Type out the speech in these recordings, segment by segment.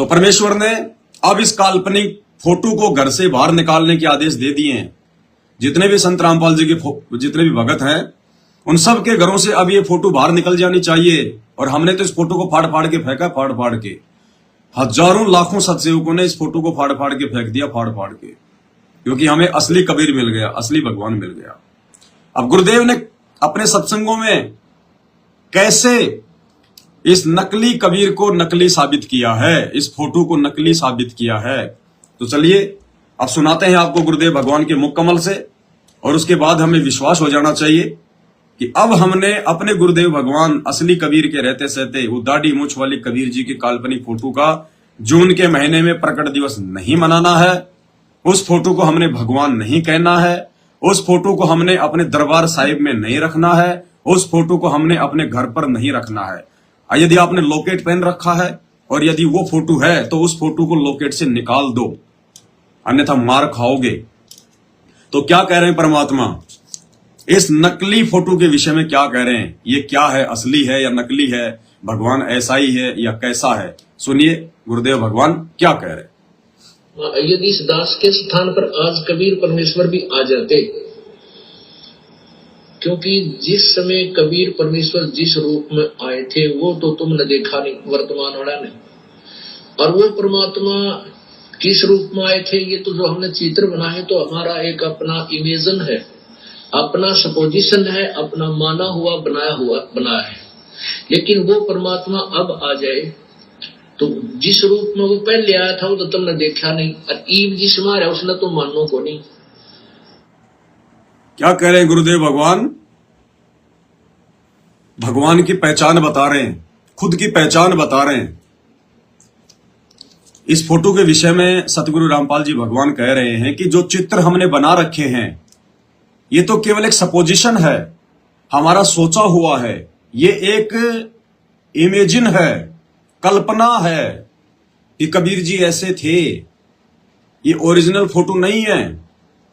तो परमेश्वर ने अब इस काल्पनिक फोटो को घर से बाहर निकालने के आदेश दे दिए हैं। जितने भी संत रामपाल जी के जितने भी भगत हैं उन सब के घरों से अब ये फोटो बाहर निकल जानी चाहिए। और हमने तो इस फोटो को फाड़ फाड़ के फेंका, फाड़ फाड़ के हजारों लाखों सत्सेवकों ने इस फोटो को फाड़ फाड़ के फेंक दिया, फाड़ फाड़ के, क्योंकि हमें असली कबीर मिल गया, असली भगवान मिल गया। अब गुरुदेव ने अपने सत्संगों में कैसे इस नकली कबीर को नकली साबित किया है, इस फोटो को नकली साबित किया है, तो चलिए अब सुनाते हैं आपको गुरुदेव भगवान के मुख कमल से। और उसके बाद हमें विश्वास हो जाना चाहिए कि अब हमने अपने गुरुदेव भगवान असली कबीर के रहते सहते वो दाढ़ी मूछ वाली कबीर जी की काल्पनिक फोटो का जून के महीने में प्रकट दिवस नहीं मनाना है। उस फोटो को हमने भगवान नहीं कहना है, उस फोटो को हमने अपने दरबार साहिब में नहीं रखना है, उस फोटो को हमने अपने घर पर नहीं रखना है। यदि आपने लॉकेट पहन रखा है और यदि वो फोटो है तो उस फोटो को लॉकेट से निकाल दो, अन्यथा मार खाओगे। तो क्या कह रहे हैं परमात्मा इस नकली फोटो के विषय में, क्या कह रहे हैं? ये क्या है, असली है या नकली है? भगवान ऐसा ही है या कैसा है? सुनिए गुरुदेव भगवान क्या कह रहे हैं। यदि इस दास के स्थान पर आज कबीर परमेश्वर भी आ जाते, क्योंकि जिस समय कबीर परमेश्वर जिस रूप में आए थे वो तो तुमने देखा नहीं, वर्तमान वाला ने, और वो परमात्मा किस रूप में आए थे ये तो जो हमने चित्र बना है तो हमारा एक अपना इमेजन है, अपना सपोजिशन है, अपना माना हुआ बना है। लेकिन वो परमात्मा अब आ जाए तो जिस रूप में वो पहले आया था वो तो तुमने देखा नहीं, और ईब जिसमें आ रहा है उसने तो मानो को नहीं। क्या कह रहे हैं गुरुदेव भगवान? भगवान की पहचान बता रहे हैं, खुद की पहचान बता रहे हैं। इस फोटो के विषय में सतगुरु रामपाल जी भगवान कह रहे हैं कि जो चित्र हमने बना रखे हैं ये तो केवल एक सपोजिशन है, हमारा सोचा हुआ है, ये एक इमेजिन है, कल्पना है कि कबीर जी ऐसे थे। ये ओरिजिनल फोटो नहीं है।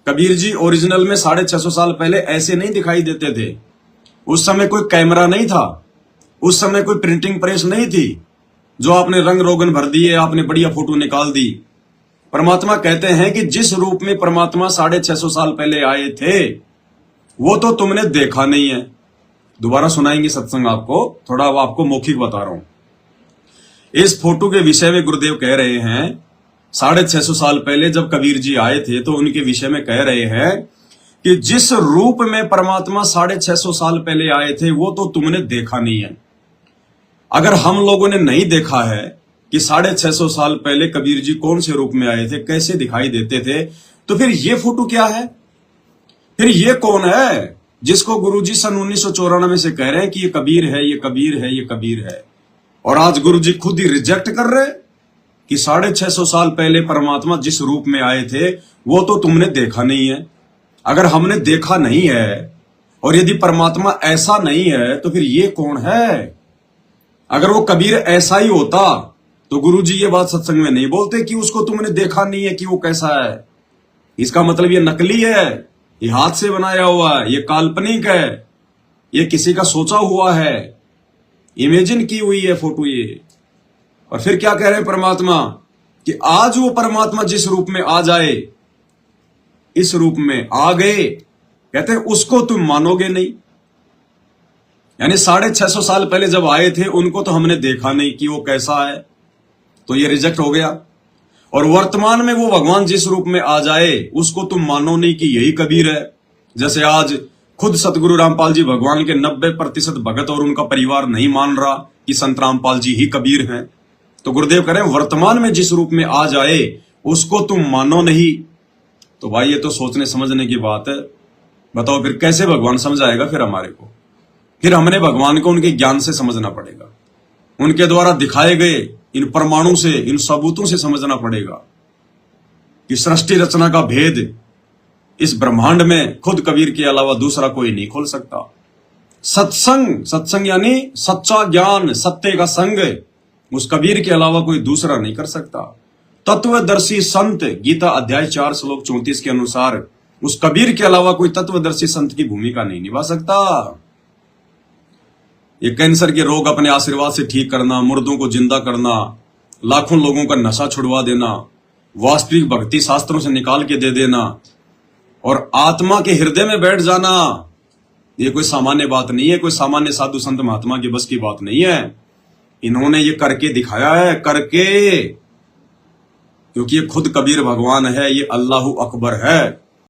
कबीर जी ओरिजिनल में 650 साल पहले ऐसे नहीं दिखाई देते थे। उस समय कोई कैमरा नहीं था, उस समय कोई प्रिंटिंग प्रेस नहीं थी जो आपने रंग रोगन भर दिए, आपने बढ़िया फोटो निकाल दी। परमात्मा कहते हैं कि जिस रूप में परमात्मा 650 साल पहले आए थे वो तो तुमने देखा नहीं है। दोबारा सुनाएंगे सत्संग आपको, थोड़ा आपको मौखिक बता रहा हूं। इस फोटो के विषय में गुरुदेव कह रहे हैं 650 साल पहले जब कबीर जी आए थे तो उनके विषय में कह रहे हैं कि जिस रूप में परमात्मा 650 साल पहले आए थे वो तो तुमने देखा नहीं है। अगर हम लोगों ने नहीं देखा है कि 650 साल पहले कबीर जी कौन से रूप में आए थे, कैसे दिखाई देते थे, तो फिर ये फोटो क्या है? फिर ये कौन है जिसको गुरुजी सन 1994 से कह रहे हैं कि ये कबीर है, ये कबीर है, ये कबीर है, और आज गुरुजी खुद ही रिजेक्ट कर रहे कि 650 साल पहले परमात्मा जिस रूप में आए थे वो तो तुमने देखा नहीं है। अगर हमने देखा नहीं है और यदि परमात्मा ऐसा नहीं है तो फिर ये कौन है? अगर वो कबीर ऐसा ही होता तो गुरुजी ये बात सत्संग में नहीं बोलते कि उसको तुमने देखा नहीं है कि वो कैसा है। इसका मतलब ये नकली है, ये हाथ से बनाया हुआ है, ये काल्पनिक है, ये किसी का सोचा हुआ है, इमेजिन की हुई है फोटो ये। और फिर क्या कह रहे हैं परमात्मा कि आज वो परमात्मा जिस रूप में आ जाए, इस रूप में आ गए, कहते हैं उसको तुम मानोगे नहीं। यानी 650 साल पहले जब आए थे उनको तो हमने देखा नहीं कि वो कैसा है, तो ये रिजेक्ट हो गया। और वर्तमान में वो भगवान जिस रूप में आ जाए उसको तुम मानो नहीं कि यही कबीर है। जैसे आज खुद सतगुरु रामपाल जी भगवान के 90% भगत और उनका परिवार नहीं मान रहा कि संत रामपाल जी ही कबीर हैं। तो गुरुदेव कह रहे हैं वर्तमान में जिस रूप में आ जाए उसको तुम मानो नहीं। तो भाई ये तो सोचने समझने की बात है। बताओ फिर कैसे भगवान समझाएगा फिर हमारे को? फिर हमने भगवान को उनके ज्ञान से समझना पड़ेगा, उनके द्वारा दिखाए गए इन प्रमाणों से, इन सबूतों से समझना पड़ेगा कि सृष्टि रचना का भेद इस ब्रह्मांड में खुद कबीर के अलावा दूसरा कोई नहीं खोल सकता। सत्संग यानी सच्चा ज्ञान, सत्य का संग उस कबीर के अलावा कोई दूसरा नहीं कर सकता। तत्वदर्शी संत, गीता अध्याय 4 श्लोक 34 के अनुसार उस कबीर के अलावा कोई तत्वदर्शी संत की भूमिका नहीं निभा सकता। ये कैंसर के रोग अपने आशीर्वाद से ठीक करना, मुर्दों को जिंदा करना, लाखों लोगों का नशा छुड़वा देना, वास्तविक भक्ति शास्त्रों से निकाल के दे देना और आत्मा के हृदय में बैठ जाना, ये कोई सामान्य बात नहीं है, कोई सामान्य साधु संत महात्मा की बस की बात नहीं है। इन्होंने ये करके दिखाया है, करके, क्योंकि ये खुद कबीर भगवान है, ये अल्लाहू अकबर है।